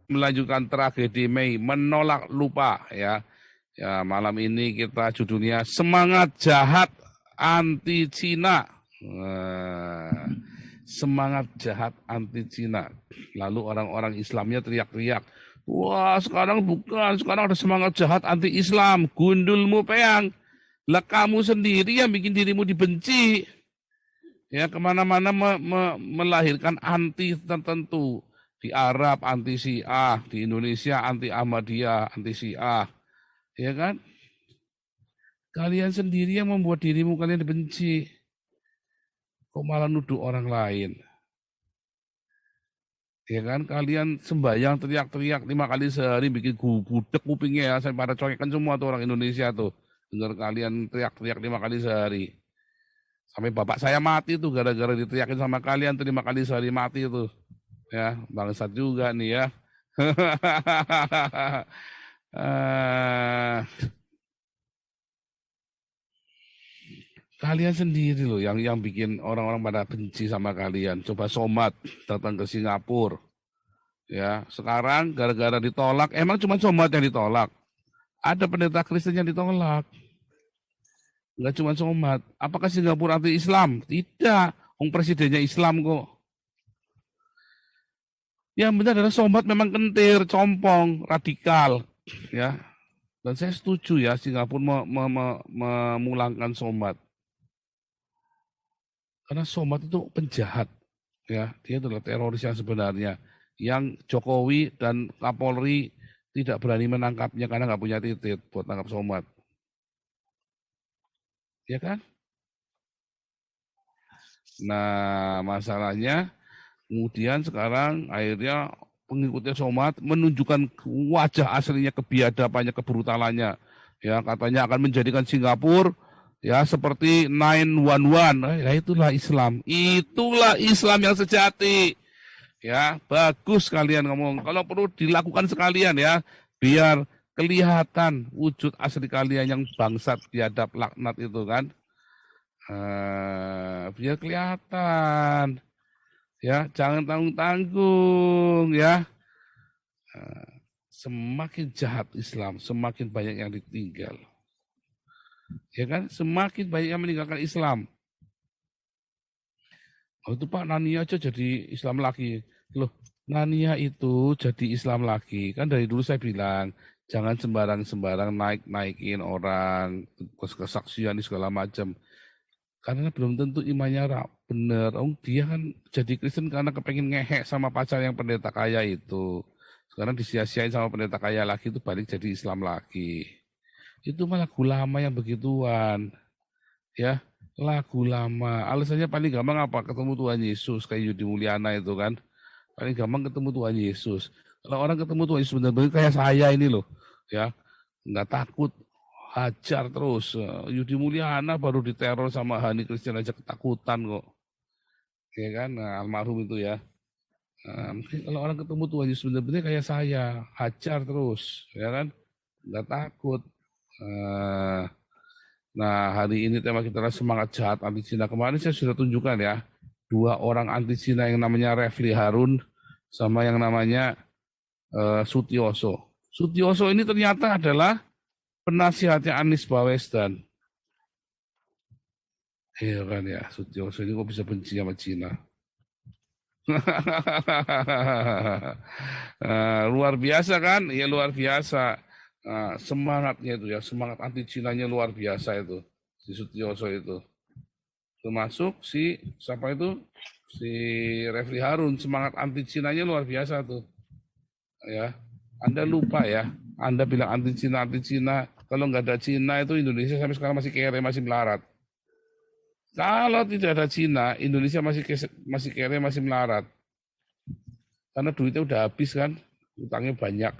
melanjutkan tragedi Mei, menolak lupa ya. Ya, malam ini kita judulnya Semangat Jahat Anti Cina. Semangat jahat anti Cina. Lalu orang-orang Islamnya teriak-teriak, wah sekarang bukan, sekarang ada semangat jahat anti Islam, gundulmu peang. Lah kamu sendiri yang bikin dirimu dibenci. Ya kemana-mana melahirkan anti tertentu. Di Arab anti Syiah, di Indonesia anti Ahmadiyah, anti Syiah. Ya kan? Kalian sendiri yang membuat dirimu kalian dibenci. Kok malah nuduh orang lain? Ya kan? Kalian sembahyang teriak-teriak 5 kali sehari bikin gudeg kupingnya ya. Saya pada coyekan semua tuh orang Indonesia tuh. Dengar kalian teriak-teriak 5 kali sehari. Sampai bapak saya mati tuh gara-gara diteriakin sama kalian tuh 5 kali sehari mati tuh. Ya, bangsat juga nih ya. Kalian sendiri loh yang bikin orang-orang pada benci sama kalian. Coba Somat datang ke Singapura. Ya, sekarang gara-gara ditolak, emang cuma Somat yang ditolak. Ada pendeta Kristen yang ditolak. Enggak cuma Somat. Apakah Singapura anti Islam? Tidak. Presidennya Islam kok. Yang benar adalah Somat memang kentir, compong, radikal. Ya. Dan saya setuju ya Singapura memulangkan Somat. Karena Somat itu penjahat, ya dia adalah teroris yang sebenarnya, yang Jokowi dan Kapolri tidak berani menangkapnya karena nggak punya titik buat tangkap Somat, ya kan? Nah masalahnya kemudian sekarang akhirnya pengikutnya Somat menunjukkan wajah aslinya, kebiadabannya, kebrutalannya, ya katanya akan menjadikan Singapura ya seperti 911. Nah, itulah Islam yang sejati. Ya, bagus kalian ngomong. Kalau perlu dilakukan sekalian ya, biar kelihatan wujud asli kalian yang bangsat, biadab, laknat itu kan. Biar kelihatan. Ya, jangan tanggung-tanggung ya. Semakin jahat Islam, semakin banyak yang ditinggal. Ya kan, semakin banyak yang meninggalkan Islam. Oh itu Pak, Nania aja jadi Islam lagi. Loh, Nania itu jadi Islam lagi. Kan dari dulu saya bilang, jangan sembarang-sembarang naik-naikin orang, kesaksian segala macam. Karena belum tentu imannya bener. Dia kan jadi Kristen karena kepengen ngehek sama pacar yang pendeta kaya itu. Sekarang disia-siain sama pendeta kaya lagi, itu balik jadi Islam lagi. Itu malah ulama yang begituan. Ya, lagu lama. Alasannya paling gampang apa? Ketemu Tuhan Yesus kayak Yudi Mulyana itu kan. Paling gampang ketemu Tuhan Yesus. Kalau orang ketemu Tuhan Yesus benar-benar kayak saya ini loh, ya nggak takut, hajar terus. Yudi Mulyana baru diteror sama Hani Christian aja ketakutan kok, ya kan? Nah, almarhum itu ya. Mungkin kalau orang ketemu Tuhan Yesus benar-benar kayak saya, hajar terus, ya kan? Nggak takut. Nah, hari ini tema kita adalah semangat jahat anti Cina. Kemarin saya sudah tunjukkan ya, 2 orang anti Cina yang namanya Refli Harun sama yang namanya Sutioso. Sutioso ini ternyata adalah penasihatnya Anies Baswedan. Iya kan ya, Sutioso ini kok bisa benci sama Cina. Luar biasa kan? Ya luar biasa. Semangatnya itu ya, semangat anti Cinanya luar biasa itu, si Sutioso itu. Termasuk si siapa itu, si Refli Harun, semangat anti Cinanya luar biasa tuh. Ya, Anda lupa ya, Anda bilang anti Cina, kalau nggak ada Cina itu Indonesia sampai sekarang masih kere, masih melarat. Kalau tidak ada Cina, Indonesia masih kere, masih melarat. Karena duitnya udah habis kan, utangnya banyak.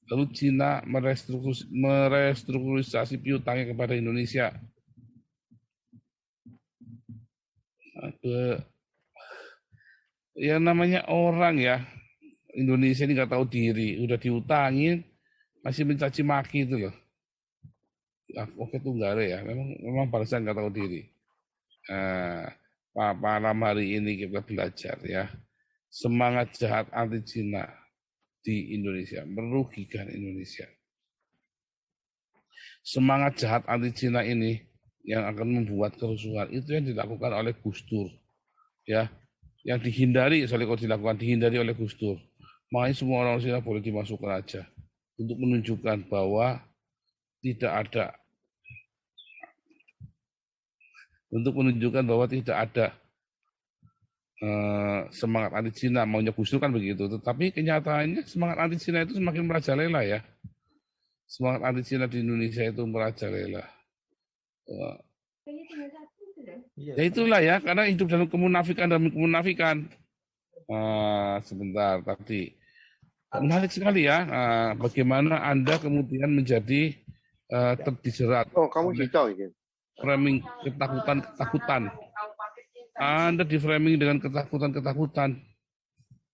Lalu Cina merestrukturisasi piutangnya kepada Indonesia. Ya namanya orang ya, Indonesia ini nggak tahu diri, udah diutangin, masih mencaci maki itu loh. Oke Tunggare ya, memang bangsa nggak tahu diri. Malam hari ini kita belajar ya, semangat jahat anti Cina. di Indonesia, merugikan Indonesia. Semangat jahat anti Cina ini yang akan membuat kerusuhan itu yang dilakukan oleh Gus Dur, ya, yang dihindari, dihindari oleh Gus Dur. Makanya semua orang Cina boleh dimasukkan aja untuk menunjukkan bahwa tidak ada, semangat anti Cina, maunya Gus Dur kan begitu. Tetapi kenyataannya semangat anti Cina itu semakin merajalela ya. Semangat anti Cina di Indonesia itu merajalela. Ya itulah ya, karena hidup dalam kemunafikan. Sebentar tadi. Menarik sekali ya, bagaimana Anda kemudian menjadi terjerat framing ketakutan. Anda di framing dengan ketakutan,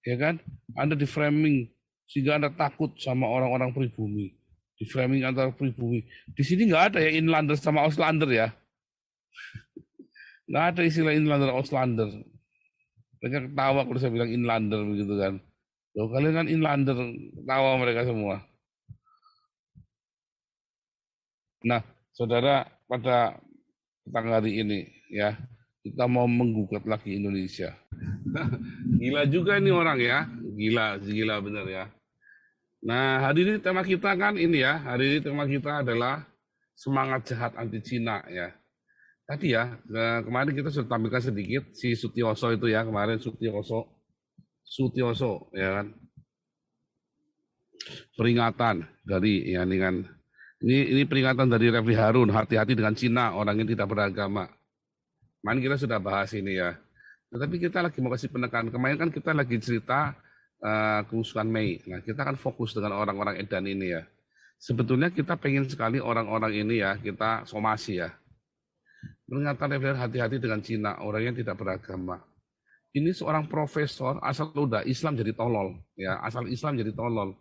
ya kan? Anda di framing sehingga Anda takut sama orang-orang pribumi. Di framing antara pribumi. Di sini nggak ada ya inlander sama Auslander ya. Nggak ada istilah inlander Auslander. Mereka ketawa kalau saya bilang inlander begitu kan. Loh, kalian kan inlander, ketawa mereka semua. Nah, saudara, pada petang hari ini ya, kita mau menggugat lagi Indonesia. Gila juga ini orang ya, gila benar ya. Nah, hari ini tema kita kan ini ya, hari ini tema kita adalah semangat jahat anti Cina ya. Tadi ya, kemarin kita sudah tampilkan sedikit si Sutioso itu ya, kemarin Sutioso ya kan. Peringatan dari ya dengan ini peringatan dari Refli Harun, hati-hati dengan Cina, orang yang tidak beragama. Kemarin kita sudah bahas ini ya. Tetapi kita lagi mau kasih penekanan. Kemarin kan kita lagi cerita kerusuhan Mei. Nah, kita akan fokus dengan orang-orang edan ini ya. Sebetulnya kita pengen sekali orang-orang ini ya, kita somasi ya. Peringatan Refli Harun, hati-hati dengan Cina, orang yang tidak beragama. Ini seorang profesor asal udah Islam jadi tolol ya, asal Islam jadi tolol.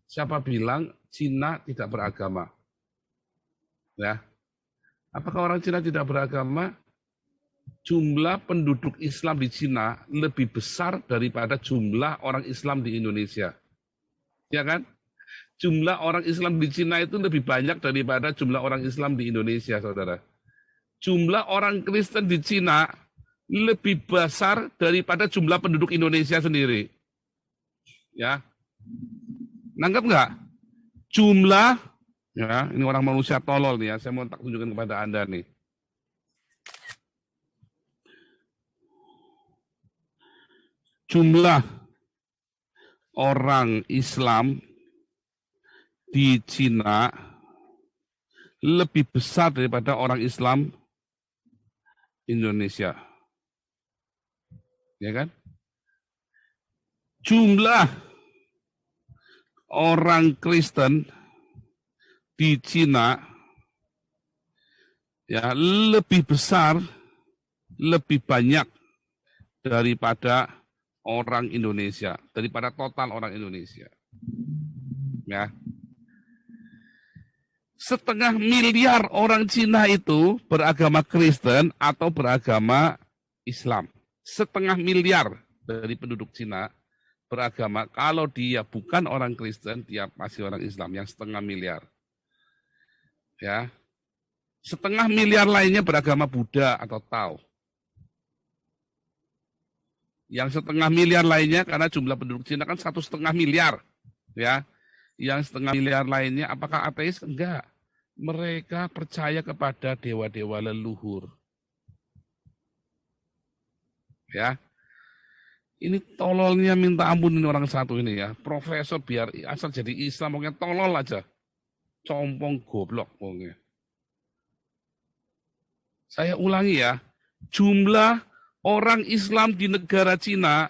Siapa bilang Cina tidak beragama? Ya. Apakah orang Cina tidak beragama? Jumlah penduduk Islam di Cina lebih besar daripada jumlah orang Islam di Indonesia. Ya kan? Jumlah orang Islam di Cina itu lebih banyak daripada jumlah orang Islam di Indonesia, saudara. Jumlah orang Kristen di Cina lebih besar daripada jumlah penduduk Indonesia sendiri. Ya. Nanggap nggak? Jumlah, ya, ini orang manusia tolol nih ya, saya mau tunjukkan kepada Anda nih. Jumlah orang Islam di Cina lebih besar daripada orang Islam Indonesia. Ya kan? Jumlah orang Kristen di Cina ya lebih besar, lebih banyak daripada orang Indonesia, daripada total orang Indonesia. Ya. 1,5 miliar orang Cina itu beragama Kristen atau beragama Islam. 1,5 miliar dari penduduk Cina beragama, kalau dia bukan orang Kristen, dia masih orang Islam, yang 1,5 miliar. Ya. 1,5 miliar lainnya beragama Buddha atau Tao. Yang 1,5 miliar lainnya, karena jumlah penduduk Cina kan 1,5 miliar. Ya. Yang 1,5 miliar lainnya, apakah ateis? Enggak. Mereka percaya kepada dewa-dewa leluhur. Ya. Ini tololnya minta ampun ini orang satu ini ya. Profesor biar asal jadi Islam, pokoknya tolol aja. Compong goblok pokoknya. Saya ulangi ya. Jumlah orang Islam di negara Cina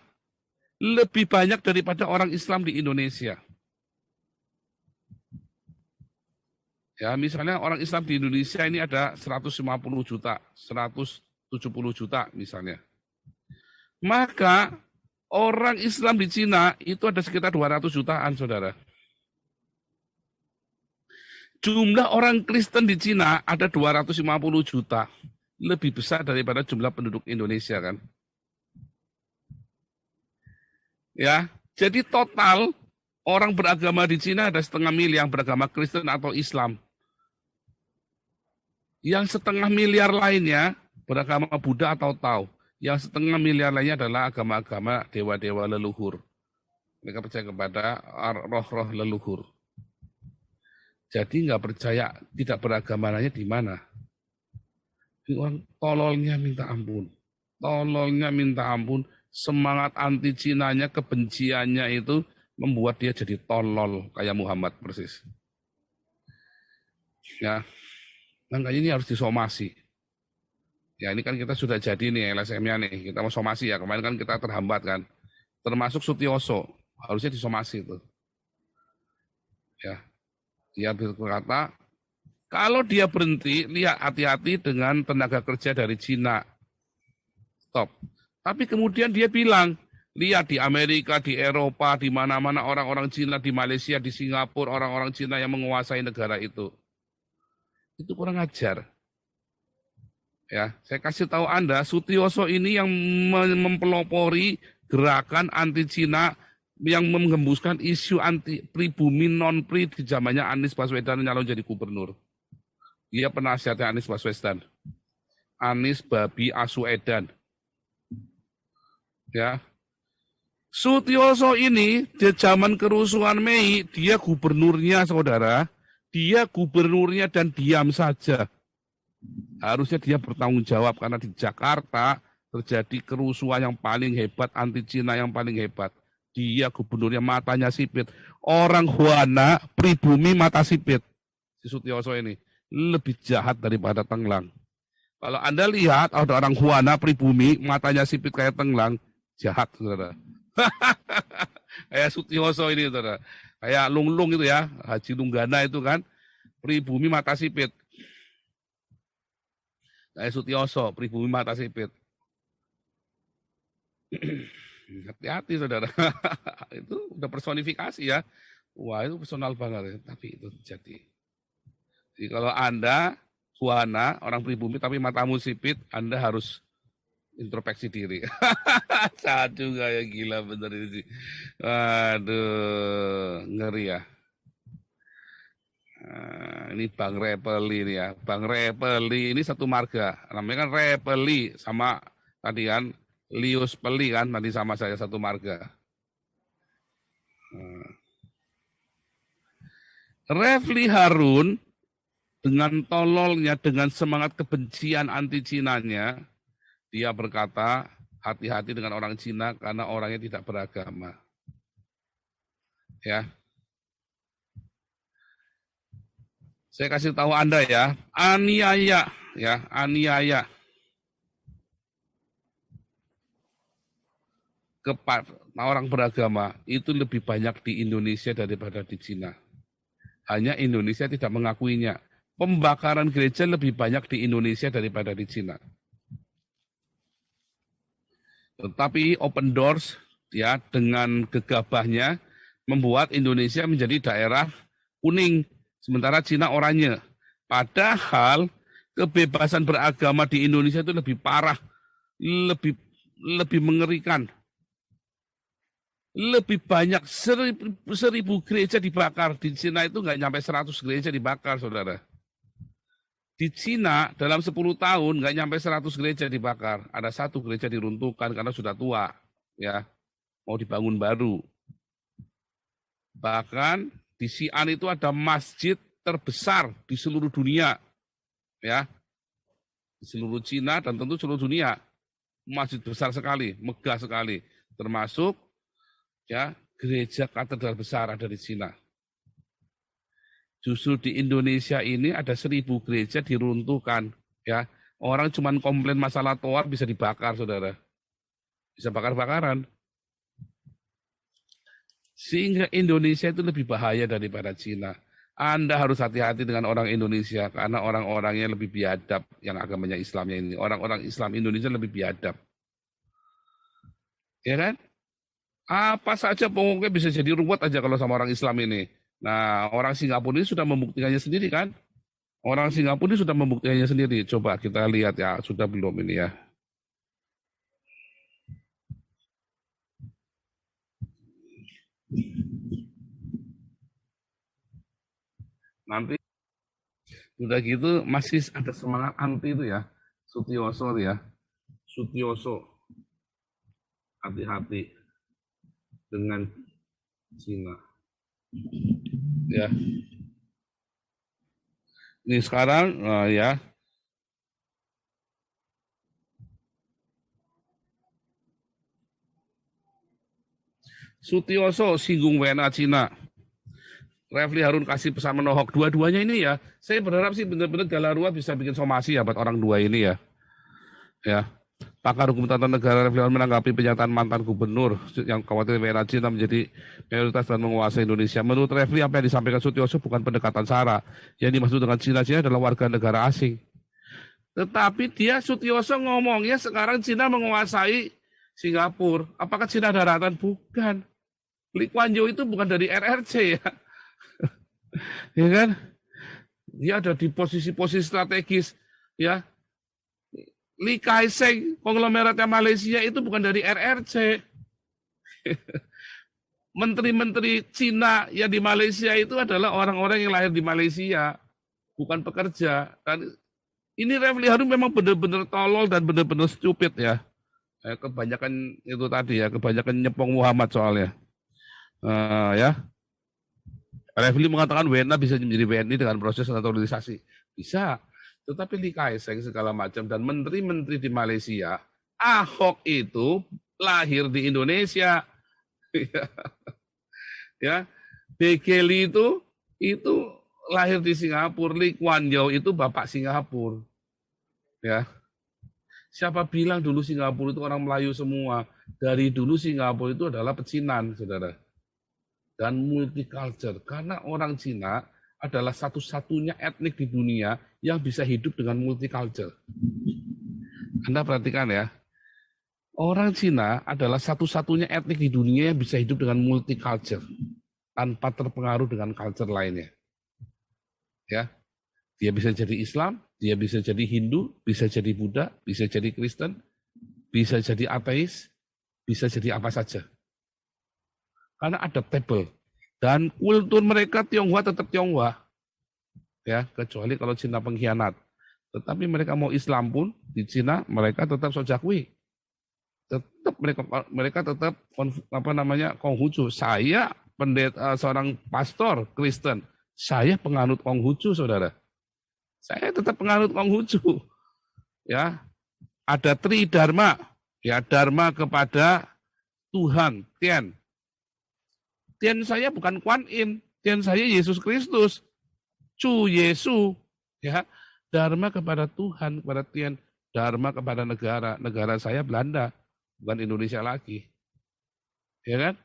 lebih banyak daripada orang Islam di Indonesia. Ya, misalnya orang Islam di Indonesia ini ada 150 juta, 170 juta misalnya. Maka orang Islam di Cina itu ada sekitar 200 jutaan, saudara. Jumlah orang Kristen di Cina ada 250 juta. Lebih besar daripada jumlah penduduk Indonesia kan. Ya, jadi total Orang beragama di Cina ada 500.000 yang beragama Kristen atau Islam. Yang 500.000 lainnya beragama Buddha atau Tao. Yang 500.000 lainnya adalah agama-agama dewa-dewa leluhur. Mereka percaya kepada roh-roh leluhur. Jadi nggak percaya, tidak beragamanya di mana? Orang tololnya minta ampun. Tololnya minta ampun. Semangat anti Cinanya, kebenciannya itu membuat dia jadi tolol kayak Muhammad persis. Ya, makanya ini harus disomasi. Ya ini kan kita sudah jadi nih LSM-nya nih, kita mau somasi ya. Kemarin kan kita terhambat kan, termasuk Sutioso harusnya disomasi itu. Ya, dia berkata kalau dia berhenti, lihat hati-hati dengan tenaga kerja dari Cina. Stop. Tapi kemudian dia bilang, lihat di Amerika, di Eropa, di mana-mana orang-orang Cina, di Malaysia, di Singapura, orang-orang Cina yang menguasai negara itu. Itu kurang ajar. Ya, saya kasih tahu Anda, Sutioso ini yang mempelopori gerakan anti Cina yang menggembuskan isu anti pribumi non-pri di zamannya Anies Baswedan nyalon jadi gubernur. Dia penasihatnya Anies Baswedan. Anies Babi Asuedan. Ya. Sutioso ini di zaman kerusuhan Mei, dia gubernurnya saudara, dia gubernurnya dan diam saja. Harusnya dia bertanggung jawab karena di Jakarta terjadi kerusuhan yang paling hebat, anti Cina yang paling hebat. Dia gubernurnya matanya sipit. Orang Huana pribumi mata sipit. Si Sutioso ini lebih jahat daripada Tenglang. Kalau Anda lihat ada orang Huana pribumi matanya sipit kayak Tenglang, jahat saudara. Kayak Sutioso ini saudara. Kayak Lunglung itu ya, Haji Lunggana itu kan pribumi mata sipit. Kayak Sutioso pribumi mata sipit. Hati-hati saudara. Itu udah personifikasi ya. Wah itu personal banget ya. Tapi itu jadi. Jadi kalau Anda Huana, orang pribumi tapi matamu sipit, Anda harus introspeksi diri. Saat juga ya, gila bener ini. Aduh, ngeri ya. Ini Bang Repeli nih ya. Bang Repeli ini satu marga. Namanya kan Repeli sama tadi kan Lius Peli kan tadi sama saya satu marga. Refli Harun dengan tololnya, dengan semangat kebencian anti Cinanya, dia berkata, hati-hati dengan orang Cina karena orangnya tidak beragama. Ya. Saya kasih tahu Anda ya, aniaya, ya, aniaya kepada orang beragama itu lebih banyak di Indonesia daripada di Cina. Hanya Indonesia tidak mengakuinya. Pembakaran gereja lebih banyak di Indonesia daripada di Cina. Tetapi Open Doors ya dengan gegabahnya membuat Indonesia menjadi daerah kuning, sementara Cina oranye. Padahal kebebasan beragama di Indonesia itu lebih parah, lebih mengerikan. Lebih banyak 1.000 gereja dibakar. Di Cina itu nggak nyampe 100 gereja dibakar, saudara. Di Cina dalam 10 tahun nggak nyampe 100 gereja dibakar. Ada 1 gereja diruntuhkan karena sudah tua, ya mau dibangun baru. Bahkan di Xi'an itu ada masjid terbesar di seluruh dunia, ya di seluruh Cina dan tentu seluruh dunia. Masjid besar sekali, megah sekali, termasuk ya gereja katedral besar ada di Cina. Justru di Indonesia ini ada 1.000 gereja diruntuhkan. Ya, orang cuma komplain masalah toar bisa dibakar, saudara. Bisa bakar-bakaran. Sehingga Indonesia itu lebih bahaya daripada Cina. Anda harus hati-hati dengan orang Indonesia karena orang-orangnya lebih biadab yang agamanya Islamnya ini. Orang-orang Islam Indonesia lebih biadab. Ya kan? Apa saja pokoknya bisa jadi ruwet aja kalau sama orang Islam ini. Nah, orang Singapura ini sudah membuktikannya sendiri kan? Orang Singapura ini sudah membuktikannya sendiri. Coba kita lihat ya, sudah belum ini ya. Nanti udah gitu masih ada semangat anti itu ya. Sutioso ya. Sutioso, hati-hati dengan Cina. Ya. Ini sekarang ya. Sutioso singgung WNA Cina. Refli Harun kasih pesan menohok. Dua-duanya ini ya, saya berharap sih benar-benar Galarua bisa bikin somasi ya buat orang dua ini ya. Ya. Pakar Hukum Tata Negara Refli Harun menanggapi pernyataan mantan gubernur yang khawatir WNA Cina menjadi mayoritas dan menguasai Indonesia. Menurut Refli, apa yang disampaikan Sutioso bukan pendekatan SARA. Yang dimaksud dengan Cina adalah warga negara asing. Tetapi dia Sutioso ngomongnya sekarang Cina menguasai Singapura. Apakah Cina daratan? Bukan. Lee Kuan Yew itu bukan dari RRC ya. Ya kan? Dia ada di posisi-posisi strategis ya. Lee Kai-shek, konglomeratnya Malaysia itu bukan dari RRC. Menteri-menteri Cina yang di Malaysia itu adalah orang-orang yang lahir di Malaysia, bukan pekerja. Dan ini Refli Harun memang benar-benar tolol dan benar-benar stupid ya. Kebanyakan itu tadi ya, kebanyakan nyepong Muhammad soalnya. Ya. Refli mengatakan WNA bisa menjadi WNI dengan proses naturalisasi. Bisa. Tetapi Lee Kai-shek segala macam dan menteri-menteri di Malaysia, Ahok itu lahir di Indonesia. Ya. Bekeli itu lahir di Singapura. Lee Kuan Yew itu bapak Singapura. Ya. Siapa bilang dulu Singapura itu orang Melayu semua? Dari dulu Singapura itu adalah pecinan, saudara. Dan multicultural, karena orang Cina adalah satu-satunya etnik di dunia yang bisa hidup dengan multicultural. Anda perhatikan ya, orang Cina adalah satu-satunya etnik di dunia yang bisa hidup dengan multicultural, tanpa terpengaruh dengan culture lainnya. Ya, dia bisa jadi Islam, dia bisa jadi Hindu, bisa jadi Buddha, bisa jadi Kristen, bisa jadi ateis, bisa jadi apa saja. Karena adaptable. Dan kultur mereka Tionghoa tetap Tionghoa. Ya, kecuali kalau Cina pengkhianat. Tetapi mereka mau Islam pun di Cina mereka tetap Sojakwi. Tetap mereka tetap Konghucu. Saya pendeta seorang pastor Kristen. Saya penganut Konghucu, Saudara. Saya tetap penganut Konghucu. Ya. Ada Tridharma. Ya, dharma kepada Tuhan, Tian. Tian saya bukan Kuan Yin, Tian saya Yesus Kristus, Chu Yesu, ya, dharma kepada Tuhan, kepada Tian, dharma kepada negara, negara saya Belanda, bukan Indonesia lagi, ya kan?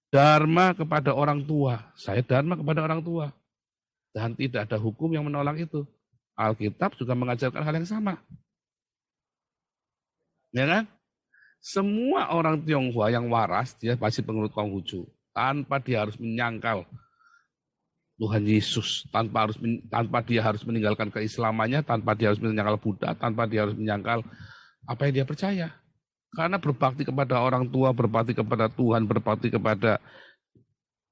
Dharma kepada orang tua, saya dharma kepada orang tua, dan tidak ada hukum yang menolak itu. Alkitab juga mengajarkan hal yang sama, ya kan? Semua orang Tionghoa yang waras dia pasti penurut Konghucu. Tanpa dia harus menyangkal Tuhan Yesus, tanpa dia harus meninggalkan keislamannya, tanpa dia harus menyangkal Buddha, tanpa dia harus menyangkal apa yang dia percaya. Karena berbakti kepada orang tua, berbakti kepada Tuhan, berbakti kepada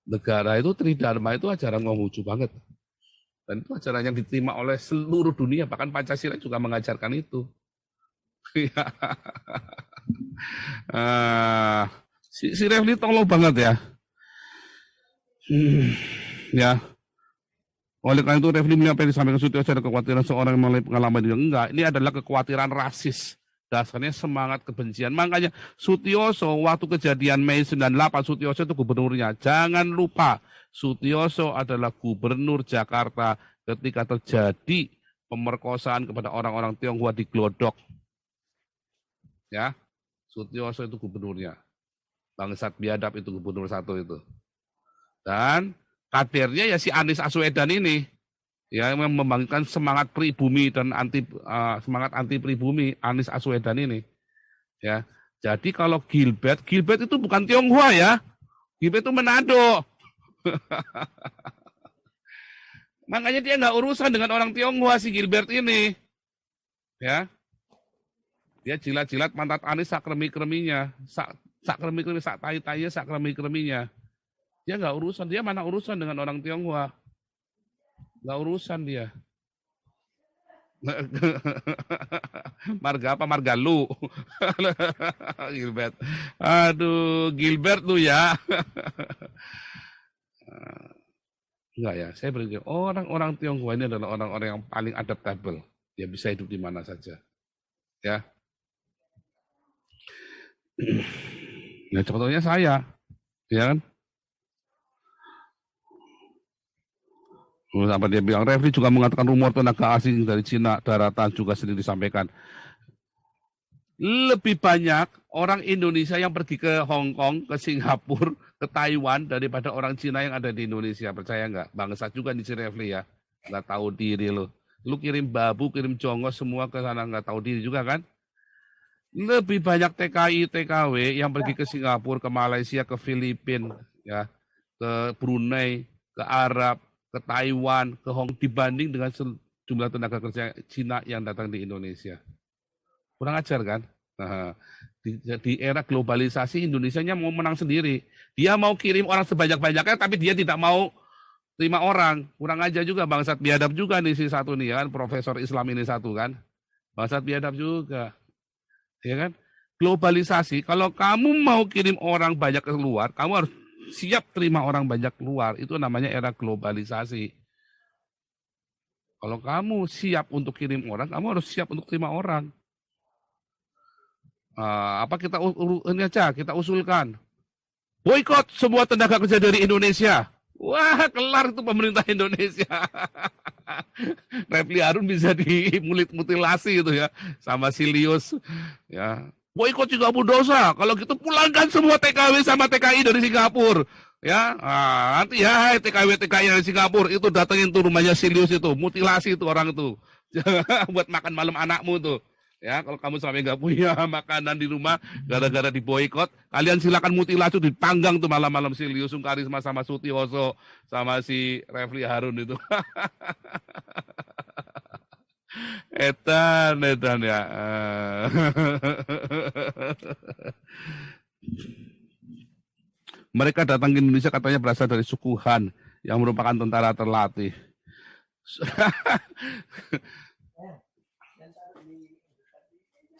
negara itu Tridharma itu ajaran Konghucu banget. Dan itu ajaran yang diterima oleh seluruh dunia, bahkan Pancasila juga mengajarkan itu. Si Refli tolong banget ya. Ya. Oleh karena itu Refli menyampaikan disampaikan Sutioso ada kekhawatiran seorang yang mengalami pengalaman itu. Enggak, ini adalah kekhawatiran rasis. Dasarnya semangat kebencian. Makanya Sutioso waktu kejadian Mei 98 Sutioso itu gubernurnya. Jangan lupa Sutioso adalah gubernur Jakarta ketika terjadi pemerkosaan kepada orang-orang Tionghoa di Glodok. Ya. Sutioso itu gubernurnya. Bangsat biadab itu gubernur satu itu. Dan kadernya ya si Anies Baswedan ini ya yang membangkitkan semangat pribumi dan semangat anti pribumi Anies Baswedan ini ya. Jadi kalau Gilbert itu bukan Tionghoa ya. Gilbert itu Manado. Makanya dia nggak urusan dengan orang Tionghoa si Gilbert ini. Ya. Dia jilat-jilat pantat Anies sak kremi-kreminya, sak kremi-kremi, sak tai-tainya, sak kremi-kreminya. Dia nggak urusan, dia mana urusan dengan orang Tionghoa. Nggak urusan dia. Marga apa? Marga lu. Gilbert. Aduh, Gilbert tuh ya. Enggak ya, saya berpikir orang-orang Tionghoa ini adalah orang-orang yang paling adaptable. Dia bisa hidup di mana saja. Ya. Nah, contohnya saya, ya kan? Sampai dia bilang, Refli juga mengatakan rumor tenaga asing dari Cina daratan juga sering disampaikan. Lebih banyak orang Indonesia yang pergi ke Hong Kong, ke Singapura, ke Taiwan daripada orang Cina yang ada di Indonesia. Percaya nggak? Bangsat juga di si Refli ya. Nggak tahu diri lo. Lu kirim babu, kirim jongos semua ke sana nggak tahu diri juga kan? Lebih banyak TKI, TKW yang pergi ke Singapura, ke Malaysia, ke Filipina, ya, ke Brunei, ke Arab, ke Taiwan, ke Hong Kong dibanding dengan jumlah tenaga kerja Cina yang datang di Indonesia. Kurang ajar kan? Nah, di era globalisasi Indonesianya mau menang sendiri. Dia mau kirim orang sebanyak-banyaknya tapi dia tidak mau terima orang. Kurang ajar juga bangsat biadab juga nih si satu nih kan, Profesor Islam ini satu kan. Bangsat biadab juga. Ya kan? Globalisasi, kalau kamu mau kirim orang banyak keluar, kamu harus siap terima orang banyak keluar. Itu namanya era globalisasi. Kalau kamu siap untuk kirim orang, kamu harus siap untuk terima orang. Apa kita ini aja, kita usulkan. Boykot semua tenaga kerja dari Indonesia. Wah, kelar itu pemerintah Indonesia. Refli Harun bisa dimutilasi itu ya sama Silius ya. Boykot juga dosa. Kalau gitu pulangkan semua TKW sama TKI dari Singapura. Ya, nanti ya TKW TKI dari Singapura itu datengin tuh rumahnya Silius itu, mutilasi itu orang itu. Buat makan malam anakmu tuh. Ya, kalau kamu sampai nggak punya makanan di rumah gara-gara diboykot, kalian silakan mutilasi dipanggang tuh malam-malam Silius Karisma sama Sutioso sama si Refli Harun itu. Edan ya. Mereka datang ke Indonesia katanya berasal dari suku Han yang merupakan tentara terlatih.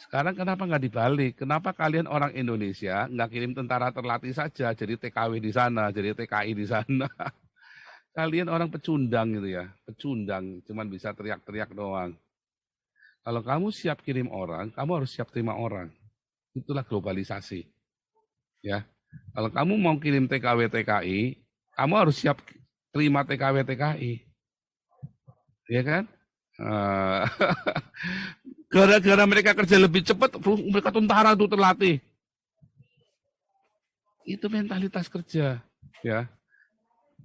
Sekarang kenapa nggak dibalik? Kenapa kalian orang Indonesia nggak kirim tentara terlatih saja, jadi TKW di sana, jadi TKI di sana? Kalian orang pecundang gitu ya, pecundang, cuman bisa teriak-teriak doang. Kalau kamu siap kirim orang, kamu harus siap terima orang. Itulah globalisasi. Ya, kalau kamu mau kirim TKW TKI, kamu harus siap terima TKW TKI. Ya kan? Gara-gara mereka kerja lebih cepat, mereka tentara tuh terlatih. Itu mentalitas kerja, ya.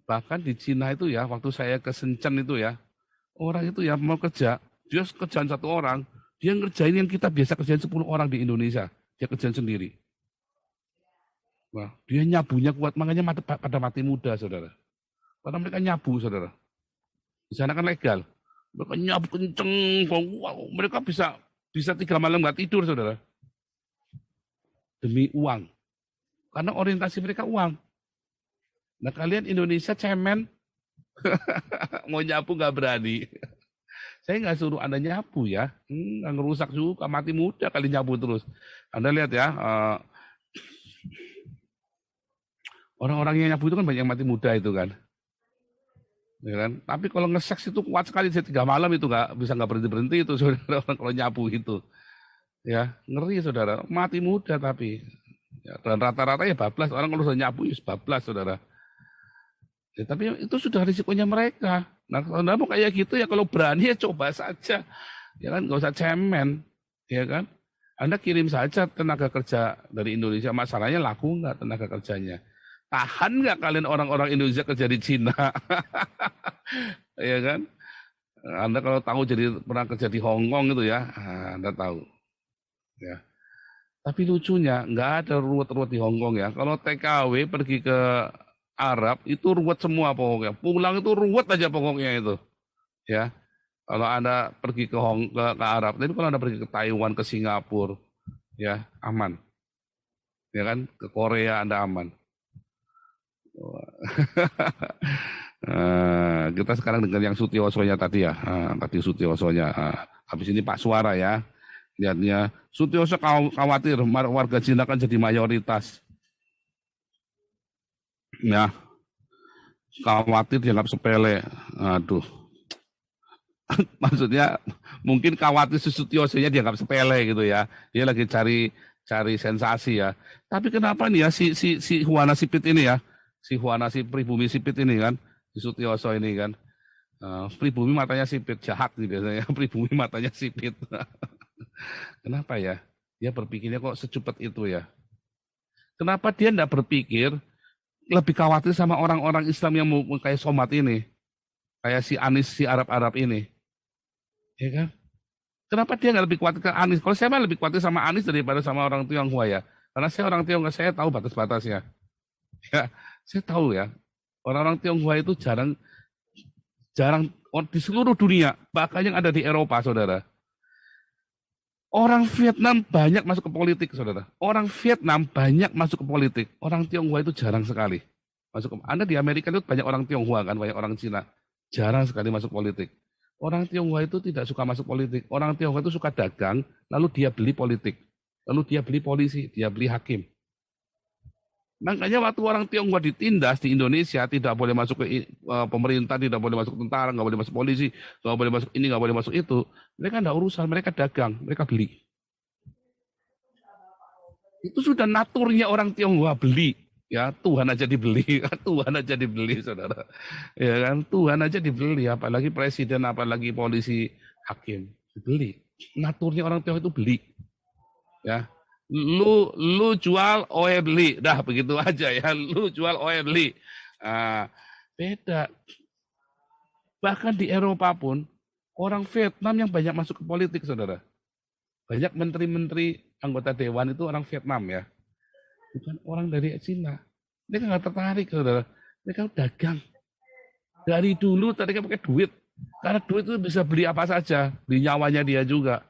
Bahkan di Cina itu ya, waktu saya ke Shenzhen itu ya, orang itu ya mau kerja, dia kerjaan satu orang, dia ngerjain yang kita biasa kerjain 10 orang di Indonesia, dia kerjain sendiri. Wah, dia nyabunya kuat, makanya pada mati muda, saudara. Karena mereka nyabu, saudara. Di sana kan legal. Mereka nyabu kenceng, wow, mereka bisa 3 malam nggak tidur, saudara. Demi uang. Karena orientasi mereka uang. Nah kalian Indonesia cemen, mau nyapu nggak berani. Saya nggak suruh Anda nyapu ya, nggak ngerusak juga, mati muda kali nyapu terus. Anda lihat ya, orang-orang yang nyapu itu kan banyak yang mati muda itu kan. Ya kan? Tapi kalau nge-seks itu kuat sekali, 3 malam itu nggak berhenti itu saudara orang kalau nyapu itu. Ya ngeri saudara, mati muda tapi. Ya, dan rata-rata ya bablas, orang kalau sudah nyapu ya bablas saudara. Ya, tapi itu sudah risikonya mereka. Nah kalau mau kayak gitu ya kalau berani ya coba saja. Ya kan nggak usah cemen. Ya kan. Anda kirim saja tenaga kerja dari Indonesia, masalahnya laku nggak tenaga kerjanya. Tahan nggak kalian orang-orang Indonesia kerja di Cina? Ya kan? Anda kalau tahu pernah kerja di Hong Kong itu ya, Anda tahu. Ya. Tapi lucunya nggak ada ruwet-ruwet di Hong Kong ya. Kalau TKW pergi ke Arab itu ruwet semua pokoknya. Pulang itu ruwet aja pokoknya itu. Ya. Kalau Anda pergi ke Arab, tapi kalau Anda pergi ke Taiwan, ke Singapura, ya aman. Ya kan? Ke Korea Anda aman. Kita sekarang dengan yang Sutiosonya tadi ya. Tadi Sutiosonya. Habis ini Pak Suara ya. Lihatnya, Sutioso khawatir warga Cina kan jadi mayoritas. Ya, khawatir dianggap sepele. Aduh. Maksudnya mungkin khawatir Sutiosonya dianggap sepele gitu ya. Dia lagi cari sensasi ya. Tapi kenapa nih ya si Huana Sipit ini ya, si Huana si pribumi Sipit ini kan, si Sutioso ini kan, pribumi matanya sipit, jahat nih biasanya, pribumi matanya sipit. Kenapa ya? Dia berpikirnya kok secepat itu ya? Kenapa dia tidak berpikir lebih khawatir sama orang-orang Islam yang mau kayak Somat ini, kayak si Anis si Arab-Arab ini, ya kan? Kenapa dia nggak lebih khawatir ke Anis? Kalau saya mah lebih khawatir sama Anis daripada sama orang Tionghoa ya. Karena saya orang Tionghoa, saya tahu batas-batasnya. Ya, saya tahu ya. Orang-orang Tionghoa itu jarang di seluruh dunia, bahkan yang ada di Eropa, saudara. Orang Vietnam banyak masuk ke politik, saudara. Orang Vietnam banyak masuk ke politik. Orang Tionghoa itu jarang sekali masuk ke. Anda di Amerika itu banyak orang Tionghoa kan, banyak orang Cina. Jarang sekali masuk politik. Orang Tionghoa itu tidak suka masuk politik. Orang Tionghoa itu suka dagang, lalu dia beli politik. Lalu dia beli polisi, dia beli hakim. Makanya waktu orang Tionghoa ditindas di Indonesia, tidak boleh masuk ke pemerintah, tidak boleh masuk tentara, nggak boleh masuk polisi, nggak boleh masuk ini, nggak boleh masuk itu. Mereka nggak urusan, mereka dagang, mereka beli. Itu sudah naturnya orang Tionghoa beli. Ya Tuhan aja dibeli, Tuhan aja dibeli, saudara. Ya kan, Tuhan aja dibeli, apalagi presiden, apalagi polisi, hakim, dibeli. Naturnya orang Tionghoa itu beli. Ya, lu jual oe beli, dah begitu aja ya. Lu jual oe beli. Beda. Bahkan di Eropa pun orang Vietnam yang banyak masuk ke politik, saudara. Banyak menteri-menteri anggota dewan itu orang Vietnam ya. Bukan orang dari Cina. Mereka nggak tertarik, saudara. Mereka dagang. Dari dulu mereka pakai duit. Karena duit itu bisa beli apa saja. Beli nyawanya dia juga.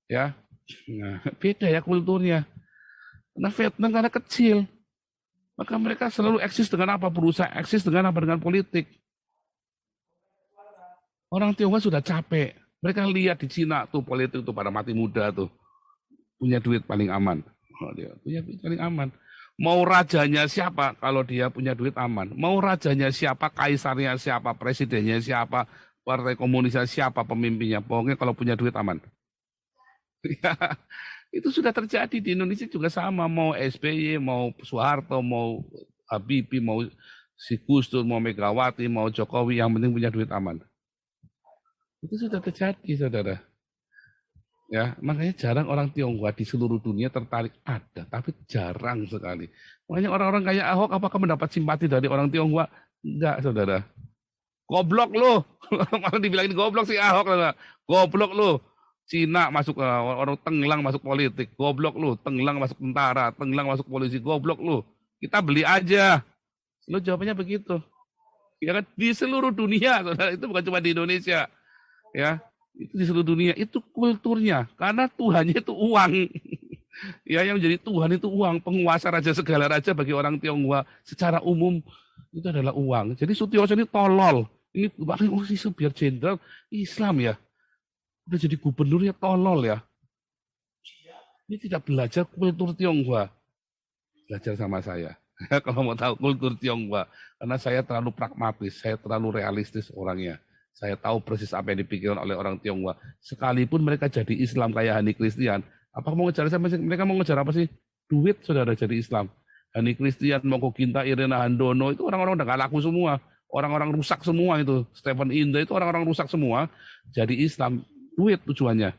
Ya. Nah, beda ya kulturnya. Nah, Vietnam karena kecil. Maka mereka selalu eksis dengan apa? Berusaha eksis dengan apa? Dengan politik. Orang Tionghoa sudah capek. Mereka lihat di Cina tuh politik tuh pada mati muda tuh. Punya duit paling aman. Dia punya duit paling aman. Mau rajanya siapa kalau dia punya duit aman. Mau rajanya siapa, kaisarnya siapa, presidennya siapa, partai komunisnya siapa, pemimpinnya. Pokoknya kalau punya duit aman. Ya, itu sudah terjadi di Indonesia juga sama. Mau SBY, mau Soeharto, mau Habibie, mau si Gus Dur, mau Megawati, mau Jokowi, yang penting punya duit aman. Itu sudah terjadi, saudara. Ya, makanya jarang orang Tionghoa di seluruh dunia tertarik, ada, tapi jarang sekali. Makanya orang-orang kayak Ahok apakah mendapat simpati dari orang Tionghoa? Enggak, saudara. Goblok lu. Malah dibilangin goblok si Ahok. Goblok lu. Cina masuk orang tenggelam masuk politik. Goblok lu. Tenggelam masuk tentara. Tenggelam masuk polisi. Goblok lu. Kita beli aja. Lu jawabannya begitu. Ya kan? Di seluruh dunia, saudara. Itu bukan cuma di Indonesia. Ya. Itu di seluruh dunia, itu kulturnya. Karena Tuhannya itu uang. Ya, yang menjadi Tuhan itu uang. Penguasa raja segala raja bagi orang Tionghoa secara umum itu adalah uang. Jadi Sutioso ini tolol. Ini bahkan biar jenderal Islam ya. Udah jadi gubernur ya tolol ya. Ini tidak belajar kultur Tionghoa. Belajar sama saya. Kalau mau tahu kultur Tionghoa. Karena saya terlalu pragmatis, saya terlalu realistis orangnya. Saya tahu persis apa yang dipikirkan oleh orang Tionghoa. Sekalipun mereka jadi Islam kayak Hani Kristian, apa mau ngejar apa sih? Mereka mau ngejar apa sih? Duit, saudara, jadi Islam. Hani Kristian, Moko Ginta, Irena Handono, itu orang-orang udah gak laku semua. Orang-orang rusak semua itu. Stephen Indah itu orang-orang rusak semua. Jadi Islam, duit tujuannya.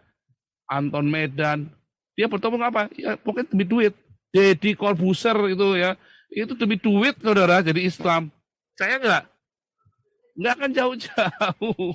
Anton Medan, dia bertemu apa? Ya, pokoknya demi duit. Deddy Corbuzier itu ya, itu demi duit, saudara, jadi Islam. Saya nggak akan jauh-jauh.